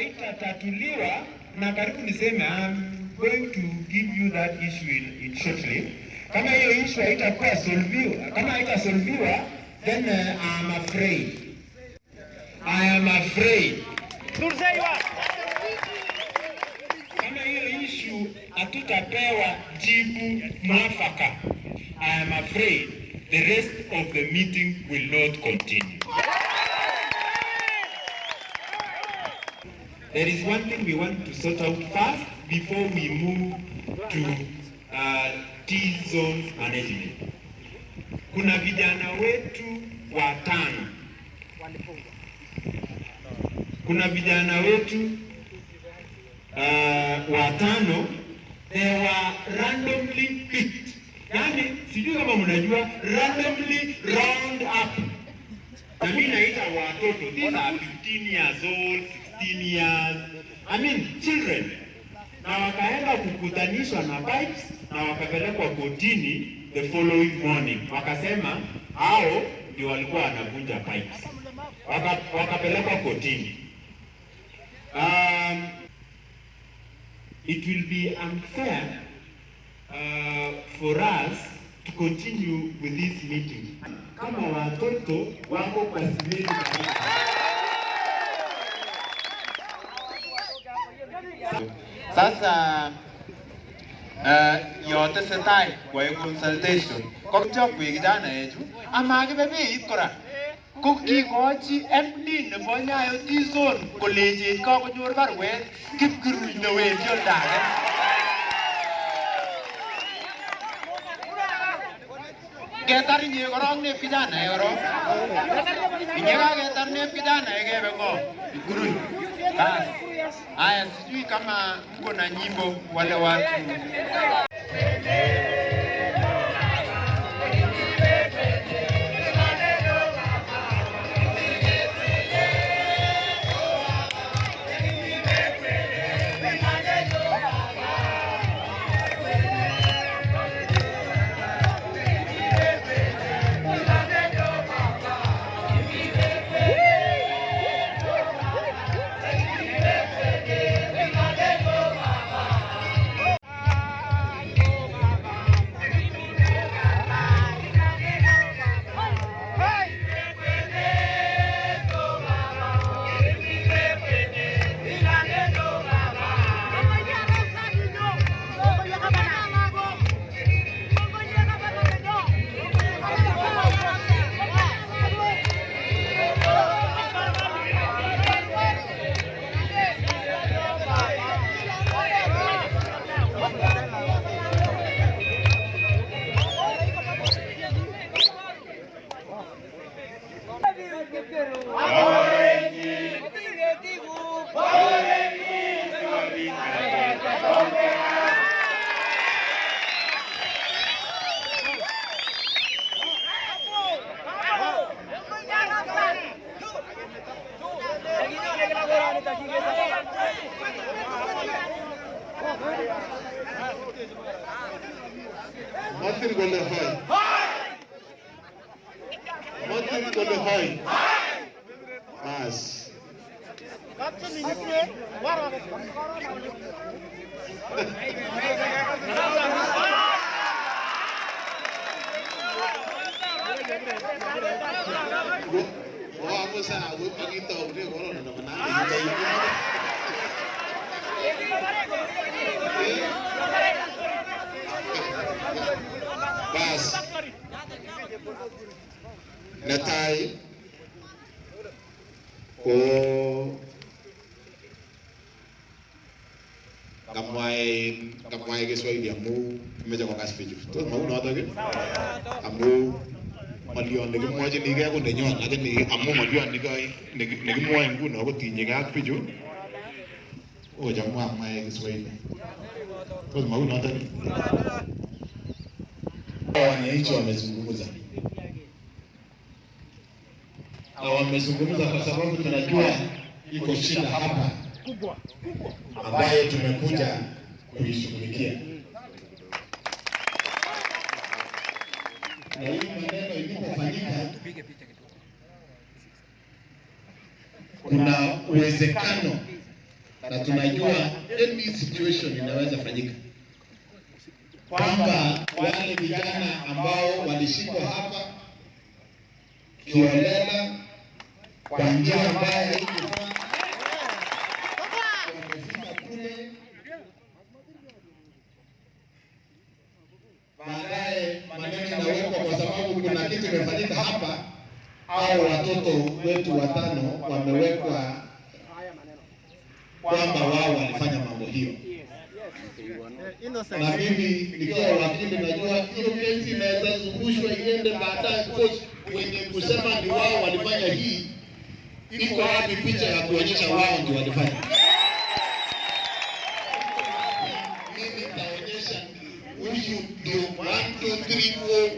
haitatatuliwa, na karibu niseme I'm going to give you that issue in shortly. Kama hiyo issue haitakuwa solviwa, kama haitasolviwa, then I am afraid. Kama hiyo issue hatutapewa jibu mwafaka, I am afraid the rest of the meeting will not continue. There is one thing we want to sort out first before we move to T-zone management. Kuna vijana wetu watano. Watano, they were randomly picked. Yani, sijui kama mnajua, randomly round up. Na mimi naita watoto, these are 15 years old, 16 years, children. Na wakaenda kukutanishwa na bikes na wakapelekwa kotini the following morning. Wakasema hao ndio walikuwa wanavunja pipes. Wakapelekwa kotini. It will be unfair for us to continue with this meeting kama watoto wako kwa simeni. Sasa yote setai kwa consultation kwa chokwe kijana yetu ama kibebeit kora ko kikochi MD nebo Nyayo T-zone kolejet kakonyor barwet Kipkurui newendi oldage. Ketar inye korong nep kijana korong. Inye kaketar nep kijana kebe ngo Kipkurui. Basi. Haya, sijui kama uko na nyimbo wale watu. Martin Gole High. Martin Gole High. Mas. Apa sah? Aku pagi tahu dia korang nak menang. Bas. Natai. Kamwai Kiswahili amu meja kwa kasipiju. Terus mau nota ke? Amu malion lagi mau aja nih aku nenyon, lagi nih amu malion nih kai, nih mau yang pun aku tinggi kan piju. Oh jamu kamwai Kiswahili. Terus mau nota ke? Wananchi wamezungumza. Wamezungumza kwa sababu tunajua iko shida hapa ambayo tumekuja kuishughulikia. Na hii maneno ilipofanyika, kuna uwezekano na tunajua any situation inaweza fanyika, kwamba wale vijana ambao walishikwa hapa kiolela kwa njia mbaya haikufaa, wamefika kule, baadaye maneno yanawekwa kwa sababu kuna kitu kimefanyika hapa, au watoto wetu watano wamewekwa kwamba wao walifanya mambo hiyo. Na mimi nikiwa wakili najua hiyo kesi inaweza zungushwa iende baadaye court wenye kusema ni wao walifanya hii. Iko wapi picha ya kuonyesha wao ndio walifanya? Mimi nitaonyesha huyu ndio 1 2 3 4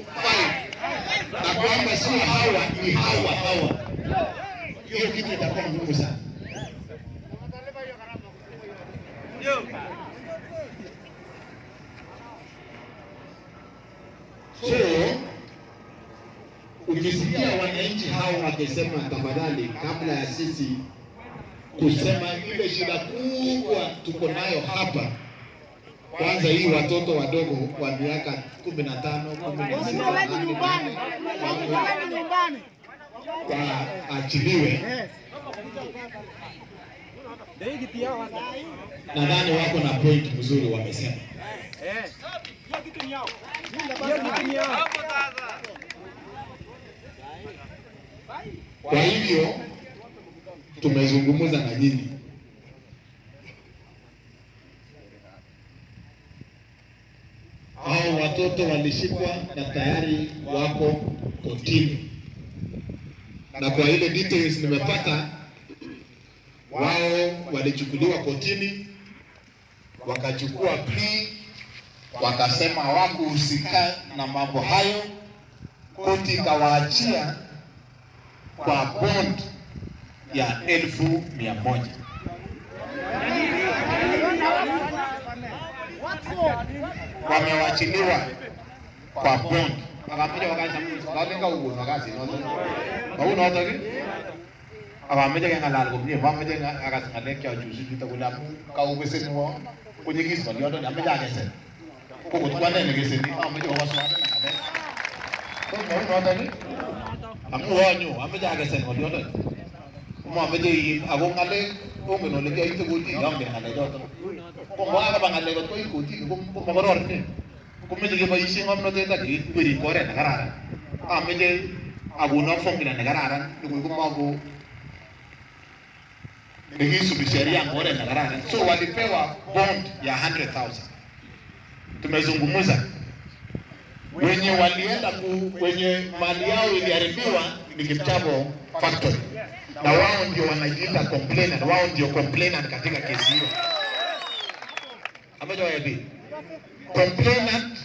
5 na kwamba sio hawa, ni hawa. Hiyo kitu itakuwa ngumu sana. So, ukisikia wananchi hao wakisema tafadhali, kabla ya sisi kusema ile shida kubwa tuko nayo hapa, kwanza hii watoto wadogo wa miaka 15, 16 waachiliwe. Nadhani wako na point mzuri wamesema. Kwa hivyo tumezungumza na nyinyi, hao watoto walishikwa na tayari wako kotini, na kwa ile details nimepata, wao walichukuliwa kotini, wakachukua plea, wakasema hawakuhusika na mambo hayo, koti ikawaachia kwa bond ya 1,100. Wamewachiliwa kwa bond. Akameja wakaanza kusalinga ugo wakazi nozo. Abameja ngalala kumye bameja akasingalekya juzi bitakula ka ubeseni wo kunyigizwa lyoto ameja akese. Koko tukwane ngeseni ameja waswada na kabe. Ko nozo ni amuwanyo ameja akese lyoto. Mo ameja yi agongale ongeno lekya ite gudi ngambe ngale lyoto. Ko mwa bangale ko ikuti ko magoror ni. Kumeje ke bayishi ngamno teta ki kwiri kore na garara. Ameja aguna fongila na garara ni ko mago nikisu sheria ngore na garara. So walipewa bond ya 100,000. Tumezungumza wenye walienda wenye mali yao iliharibiwa ni Kipchabo factory, na wao ndio wanajiita complainant, wao ndio complainant katika kesi hiyo. Ameja wapi? Complainant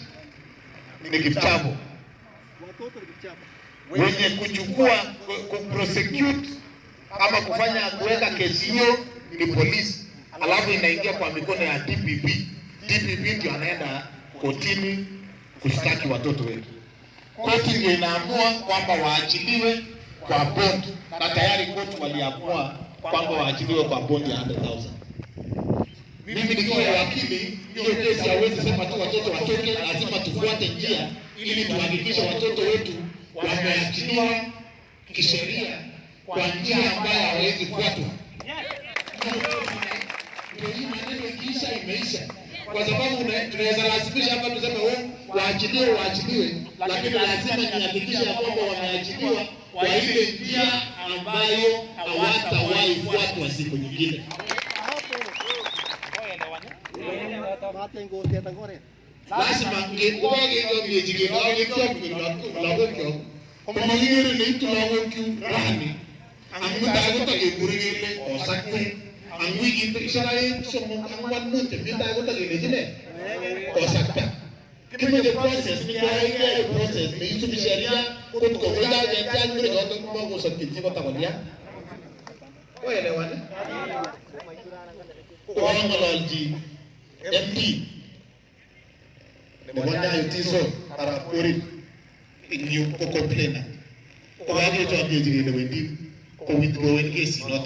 ni Kipchabo. Wenye kuchukua kuprosecute ama kufanya kuweka kesi hiyo ni polisi, alafu inaingia kwa mikono ya DPP. DPP ndio anaenda kotini kushtaki watoto wetu. Koti ndio inaamua kwamba waachiliwe kwa bond, na tayari koti waliamua kwamba waachiliwe kwa bond ya 100,000. Mimi nikiwa wakili, hiyo kesi hawezi sema tu watoto watoke, lazima tufuate njia ili tuhakikishe watoto wetu wameachiliwa kisheria kwa njia ambayo hawezi kufuatwa. Ndio hii maneno ikiisha imeisha, kwa sababu tunaweza lazimisha hapa tuseme waachiliwe, lakini lazima nihakikishe ya kwamba wameachiliwa kwa ile njia ambayo hawatawahi fuatwa siku nyingine. Lazima ngekuage ngejige ngao ngekyo kama ngiri ni tulawonku rani anguta gota gekurigele osakte angwigi tisharai somo angwan mute minta gota gelejine osakta kimeje process ni gaige process ni itu bisharia kutko wila ya tangu joto kwa kusakiti kota kodia waelewane kwa ngololji MD Mwanda yutizo para kuri inyo ko complaina ko wadi to abye jige le wendi ko withdraw en case not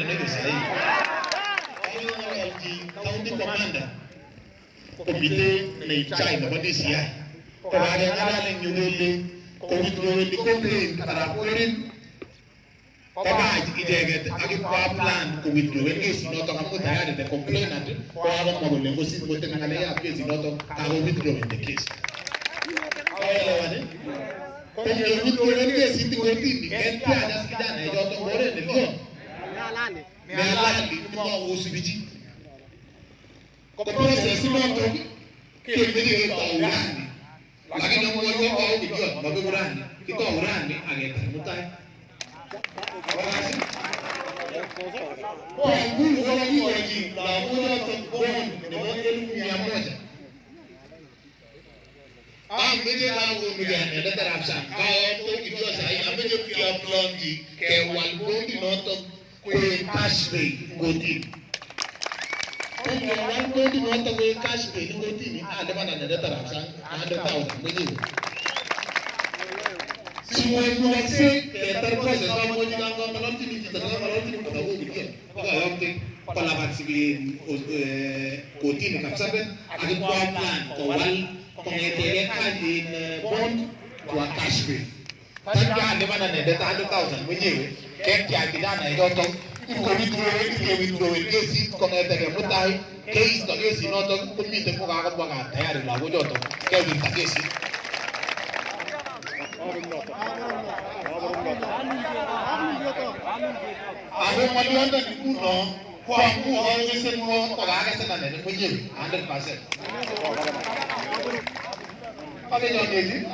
nene sahi. County commander komite ne chai na bodi siya. Ko ba ga ngala nyugele ko withdrawal complaint kara porin. Kaba ijege agi kwa plan ko withdrawal case no to kamu tayari the complainant ko aba mo le ngosi ko te ngale ya case no to ka go withdraw the case. Ayele wale. Ko ye withdrawal case ndi ko tindi en pia jas kijana e joto gore ne lio. Me alali mo usibiji. Ko process no to ke mbege ta urani. Lakini mo yo ko ubijo mabe urani. Kito urani ageta mutai. Kwa nguvu wala mwaji la moja tokoni ni moja 1,100. Ambeje langu mjane ndio tarafsa. Kaya to kidio sai ambeje kia plonji ke walbondi noto kwe cashpay ngoti. Kwa walbondi noto kwe cashpay ngoti ni ademana ndio tarafsa 100,000 mwenyewe. Semua itu masih terproses kalau mau diganggap malam ini kita dengar malam ini kita tahu gitu. Kalau yang pelabat sibin koti ni kapsaben ada plan kawal pengetekan kaji bond buat cashpay. Tapi ada mana nih data 100,000 menyewa. Kayak tidak ada itu tuh withdraw kesi pengetekan mutai kesi tak kesi nonton komite muka bukan tayar lagu jodoh kayak gitu kesi. Aku melihat di kuno, kuaku orang semua orang sana ni punya 100%. Apa yang jadi?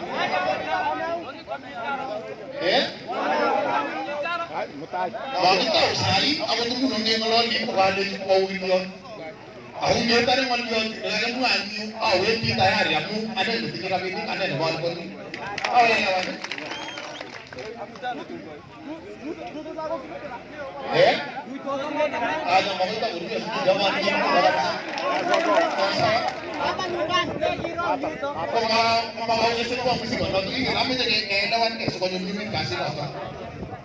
Bagi tahu saya, aku tu kuno ni kalau di pegawai di pawilion. Aku ni tadi melihat, lagi mu anju, awet di tayar ya mu ada di tinggal ini ada di bawah pun. Oh yang mana? Ada mau kita urus zaman ini. Apa mau isi uang mesti kalau ini kami jadi lawan ke sekolah nyumin kasih apa?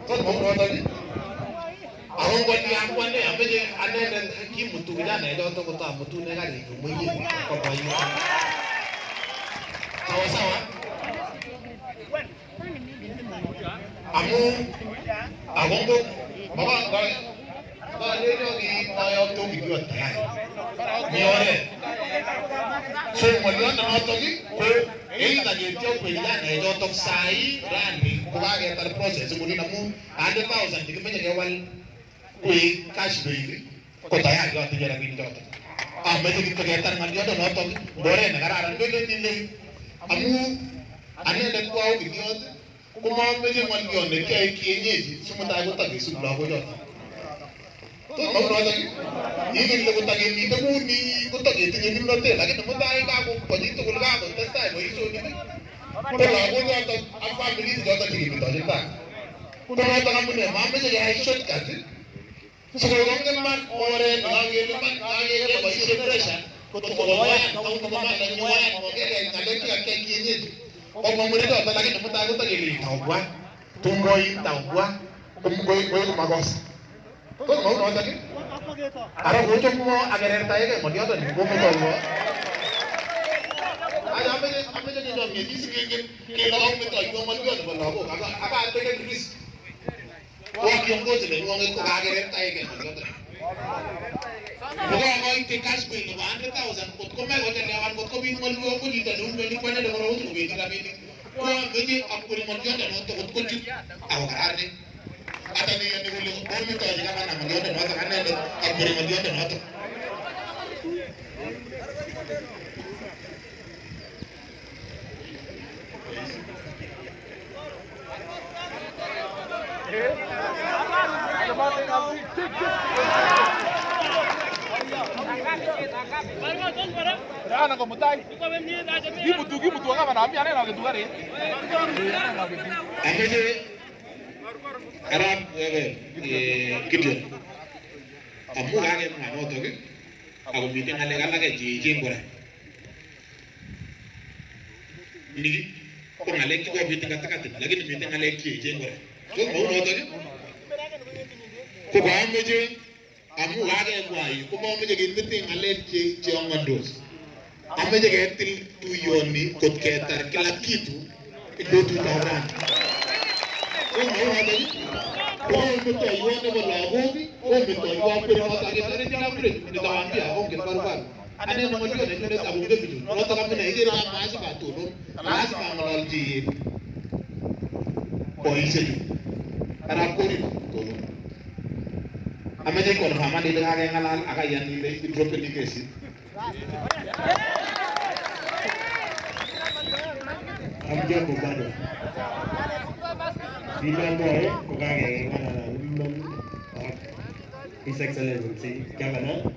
Terus mau tadi? Aku buat yang kuat ni, apa je ada dan hakim mutu kita ni, jauh tu kota mutu ni kan itu mungkin kau bayu. Sawa-sawa. Aku tu, bapa kalau dia ni ayah tu bikin apa? Ni orang. So melihat nama tu ni, ini lagi jauh pilihan, jauh tu sai rani, bukan yang terproses. Kemudian namu ada 1,000, jadi banyak awal kui cashpay, kau tayar jauh tu jalan ini jauh tu. Mereka kita kegiatan mandi ada nama tu, boleh negara orang boleh ni. Amu, ane dan kau bikin. Kuma meje malion ne kai kienyeji sumuta ko tagi subla ko jota to mau ro tagi ini le ko tagi ni to ni ko tagi ti ni no te lagi no ta ka ko podi to ko ga ko testa mo iso ni ko la ko jota apa bilis jota ti ni to jota ko na ta kamune ma meje ga shot ka ti so ko ngan man ore lagi ni man lagi ke ba iso pressure ko to ko ya ko ma na ni wa ko ke ngale ki ka kienyeji. Orang muda tu lagi tu tahu tak gini tahu buat, tumboi tahu buat, tumboi magos. Tu mau nak lagi? Ada bocor semua agar ertai ke, mau dia tu ni, bocor tu. Ada apa je jodoh ni, sih kalau orang itu ibu malu tu berlaku, apa ada yang tulis. Orang yang kau jadi orang itu agar ertai ke, mau dia tu. Bukan orang itu cashpay ni, 100,000. Kau meh kau jadi awak kau bingung malu kau ni, tak dulu ni kau ni dah orang tu beli tapi ni. Kau beli aku ni malu dah nak kau kau cik awak ada. Ada ni yang dulu orang itu aja kan nama dia dah nak ada aku ni malu dah nak. Ana ko mutai. Gibutu ngapa na ambi ana ngetu kare. Ameje Arab Gideon. Amu lagi mengano tu ke? Aku meeting alegal lagi JJ ngora. Ini kau ngalek kita meeting kata-kata lagi meeting ngalek JJ ngora. So mau nonton ke? Ko kameje amu kage kwai ko mameje ketil ngalek che ongondos. Ameje ketil tuyoni kot ketar kila kitu ndio tutaona. Ko maana kwa mtu ayone wala gobi o mtu aywa pero hata kitare jana kule nitawaambia au kifaruka ane na mjua na ndio sababu ndio vitu ndio kama na ile na maji ka tu lazima mlalji polisi ana kuri to amaje ko na mali da ga ngalal aka yan ni drop ni kesi amja ko bado bila boy ko ga His Excellency Governor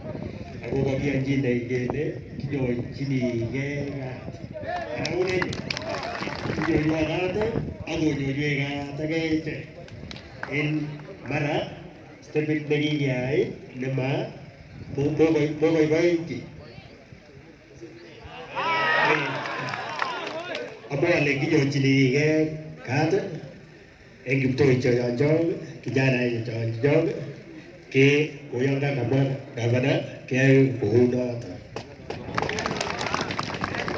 agogo kianjinde igele kijo chini gega aune kijo yanato agogo yega tagaite in mara stepit lagi yai lema boy baiki abo ale kijo chini gega kata engim to jong kijana jong ke goyanga gavana ke buhuda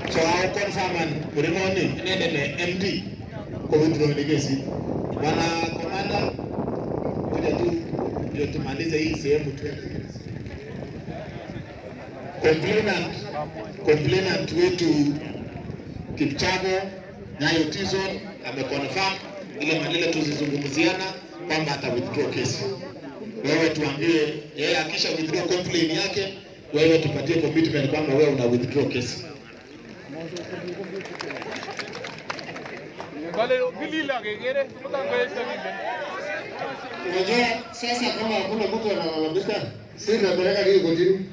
so I confirm urimoni nende MD ko withdraw legacy bwana komanda kuja tu ndio tumalize hii sehemu tu complainant wetu Kipchago nayo Tizon ameconfirm ile maneno tuzizungumziana kwamba ata withdraw kesi. Wewe tuambie yeye akisha withdraw complaint yake, wewe tupatie commitment kwamba wewe una withdraw kesi. Wale bilila gegere mtango yesu ndio. Unajua sasa kama hakuna mtu analalamika, sisi tunapeleka hii kotini.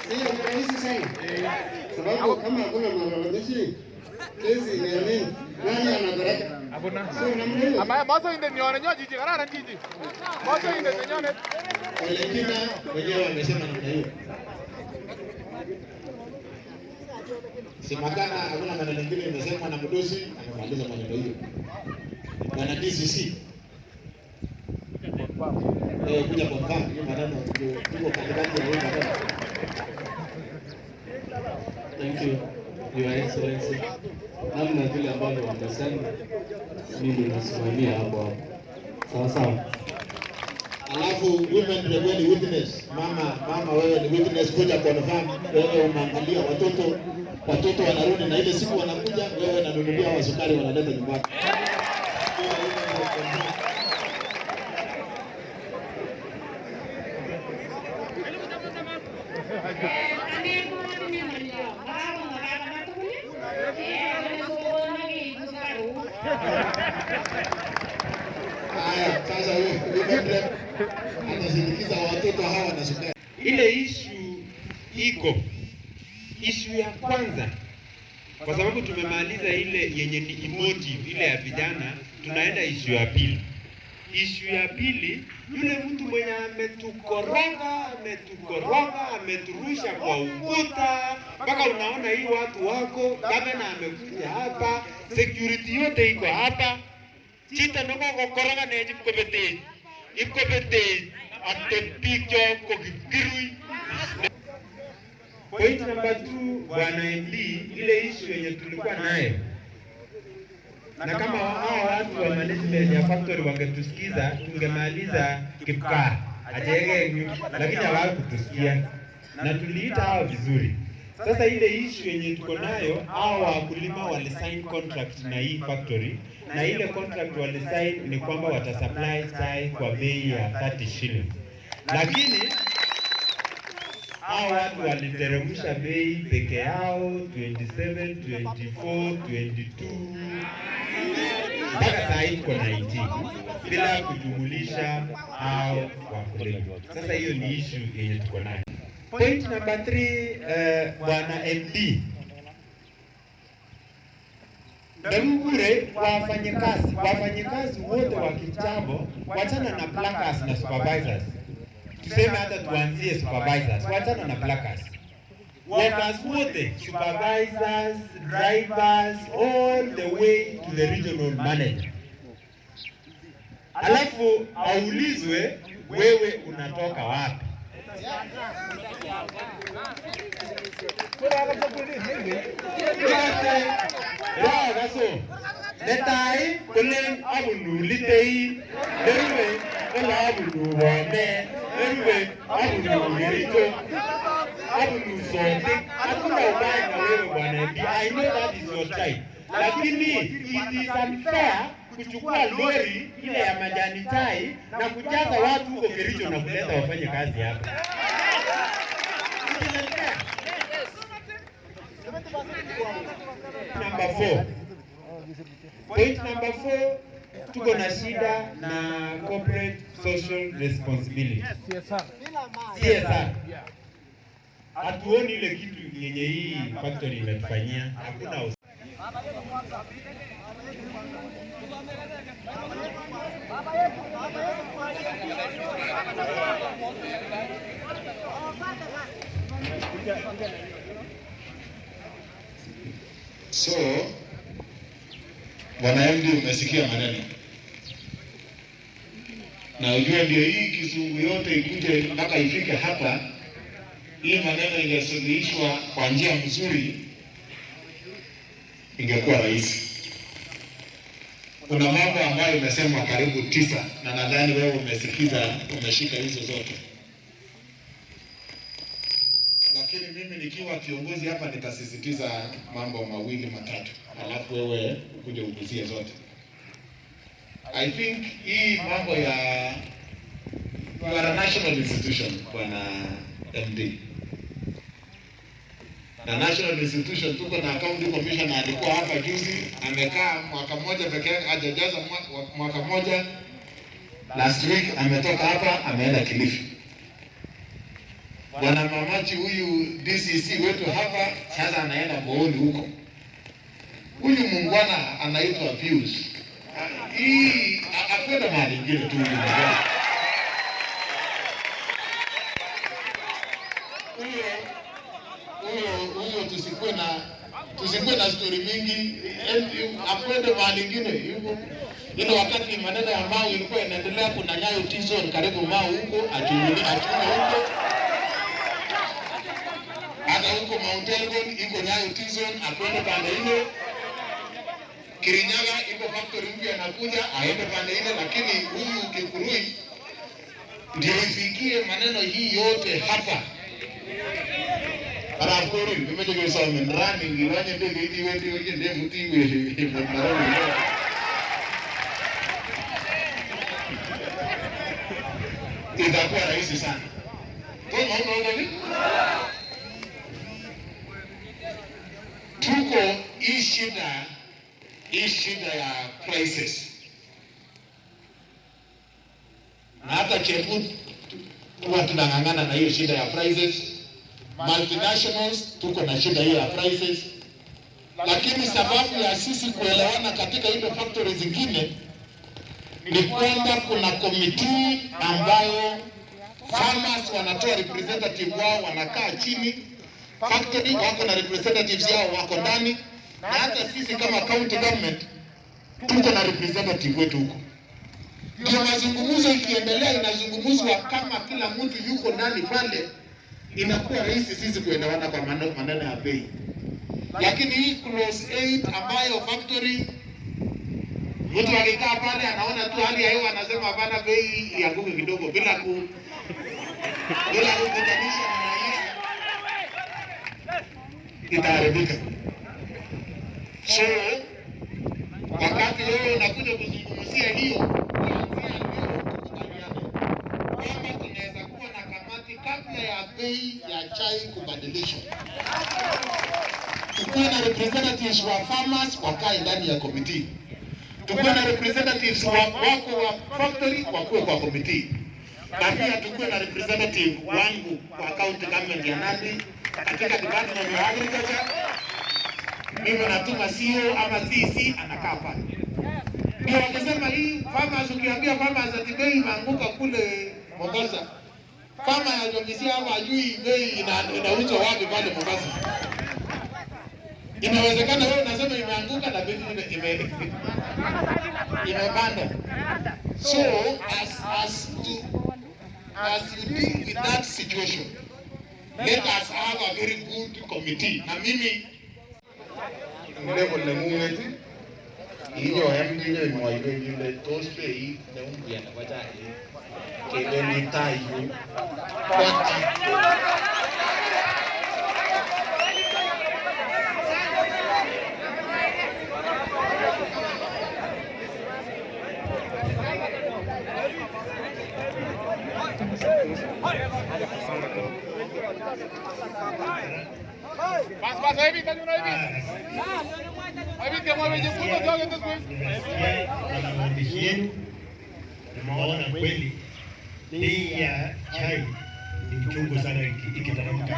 Sio rahisi sana. Sababu kama hakuna malalamishi kesi ni nini? Nani anapeleka? Abuna. Ama maso inde nione nyoji jikara jiji. Maso inde nione. Wengine wenyewe wamesema namna hiyo. Simakana hakuna maneno mengine imesemwa na mdosi amemaliza maneno hiyo. Bwana DCC. Kuja kwa mfano hiyo maneno tuko katikati ya hiyo maneno. Thank you, Your Excellency. Namna vile ambavyo wamesema, mimi nasimamia hapo. Sawa sawa. Alafu women rebel witness, mama wewe ni witness, kuja confirm wewe unaangalia watoto wanarudi na ile siku wanakuja wewe unanunulia wasukari wanaleta nyumbani. Sasa wewe anasindikiza watoto hawa na sukari. Ile issue ya kwanza, kwa sababu tumemaliza ile yenye ni emotive, ile ya vijana, tunaenda issue ya pili. Issue ya pili, yule mtu mwenye ametukoroga, ameturusha kwa ukuta, mpaka unaona hii watu wako, gavana amekuja hapa, security yote iko hapa, chita noko kukoroga na ikopete, atepikyo kukikirui. Point number 2, Bwana MD, ile issue yenye tulikuwa nayo. Na kama hao watu wa management ya factory wangetusikiza, tungemaliza Kipkar. Ajege, lakini hawakutusikia. Na tuliita hao vizuri. Sasa ile issue yenye tuko nayo, hao wakulima walisign contract na hii factory, na ile contract walisign ni kwamba watasupply chai kwa bei ya 30 shillings. Lakini hao watu waliteremsha bei peke yao 27, 24, 22 mpaka saa hii kwa 19 bila kujumulisha hao wakulima. Sasa hiyo ni issue yenye tuko nayo. Point number 3, Bwana MD, Ndamukure wafanyikazi wote wa Kipchambo, wachana na plackers na supervisors. Tuseme hata tuanzie supervisors, wachana na plackers. Workers wote, supervisors, drivers, all the way to the regional manager. alafu aulizwe wewe unatoka wapi. Netai kulen abunu litei, derwe kala abunu wame, derwe abunu Kericho, abunu Sotik. Hakuna ubaya na wewe bwana MP. I know that is your child. Lakini it is unfair kuchukua lori ile ya majani chai na kujaza watu huko Kericho na kuleta wafanye kazi hapa. Number 4. Point number 4, tuko na shida na corporate social responsibility. CSR. Hatuoni ile kitu yenye hii factory imetufanyia. Hakuna So, Bwana MD umesikia maneno. Na ujue ndio hii kizungu yote ikuje mpaka ifike hapa, hii maneno ingesuluhishwa kwa njia nzuri, ingekuwa rahisi. Kuna mambo ambayo imesema karibu 9 na nadhani wewe umesikiza, umeshika hizo zote. Lakini mimi nikiwa kiongozi hapa nitasisitiza mambo mawili matatu, alafu wewe ukuje uguzie zote. I think hii mambo ya you are a national institution Bwana MD. Na national institution, tuko na county commissioner alikuwa hapa juzi, amekaa mwaka mmoja pekee yake, hajajaza mwaka mmoja. Last week ametoka hapa ameenda Kilifi. Bwana Mamachi huyu DCC wetu hapa sasa anaenda Booni huko. Huyu muungwana anaitwa Pius. Hii akwenda mahali ingine tu huyu. Huyo tusikuwe na story mingi, akwende mahali ingine huko. Ile wakati maneno ya Mau ilikuwa inaendelea, kuna Nyayo T-zone karibu Mau huko, achunge huko. Hata huko Mount Elgon iko Nyayo T-zone, akwende pande ile. Kirinyaga iko factory mpya inakuja, aende pande ile, lakini huyu Kikurui ndio ifikie maneno hii yote hapa. Para kuri nimeje sawa mendrani ngiranye ndege hii wewe ndiye mtiwe mbaroni. Itakuwa rahisi sana. Tuko hii shida ya prices. Na hata Chebu tuwa tunang'ang'ana na hiyo shida ya prices. Multinationals tuko na shida hiyo ya prices. Lakini sababu ya sisi kuelewana katika hizo factories zingine ni kwamba kuna committee ambayo farmers wanatoa representative wao, wanakaa chini, factory wako na representatives yao wako ndani, na hata sisi kama county government tuko na representative wetu huko. Ndio mazungumzo ikiendelea, inazungumzwa kama kila mtu yuko ndani pale, inakuwa rahisi sisi kuelewana kwa maneno ya bei. Lakini hii clause 8 ambayo factory mtu akikaa pale anaona tu hali ya hewa, anasema hapana, bei ianguke kidogo bila kukutanisha na raia, itaharibika. So wakati wewe unakuja kuzungumzia hiyo, kuanzia leo tukubaliane kwamba tunaweza kuwa na kamati kabla ya bei ya chai kubadilishwa. Tukuwe na representatives wa farmers wakae ndani ya committee. Tukuwe na representatives wako wa factory wakuwe kwa committee. Na pia tukuwe na representative wangu kwa county government ya Nandi katika department ya agriculture. Mimi natuma CEO ama CC anakaa pale. Ndio wakisema hii farmers, ukiambia farmers ati bei imeanguka kule Mombasa, kama ya Jongisia hapa ajui bei inauzwa wapi pale Mombasa. Inawezekana wewe unasema imeanguka na bei imepanda. So as being in that situation, let us have a very good committee. Na mimi level na ngungeti iyo MD moibe yule tospe hii na umbia na baadaye kile ni tayo Mas aí tá de novo aí. Aí tem uma vez de puta joga depois. Tumeona kweli bei ya chai ni mchungu sana ikiteremka.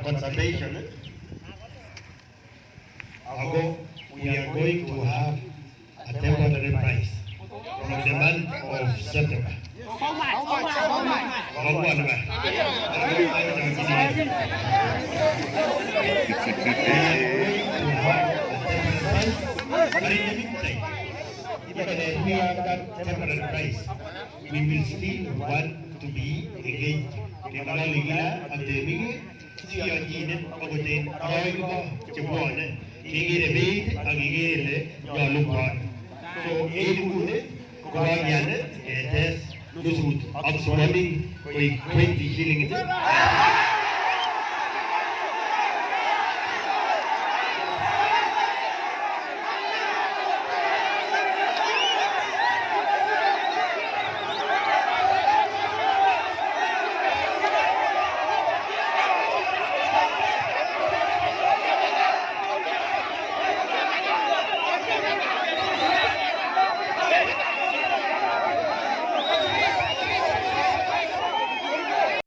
Consultation. We are going to have a temporary price from the month of September. Even we have that temporary price, we will still want to be engaged. So, lusut absorbing 20 shillings.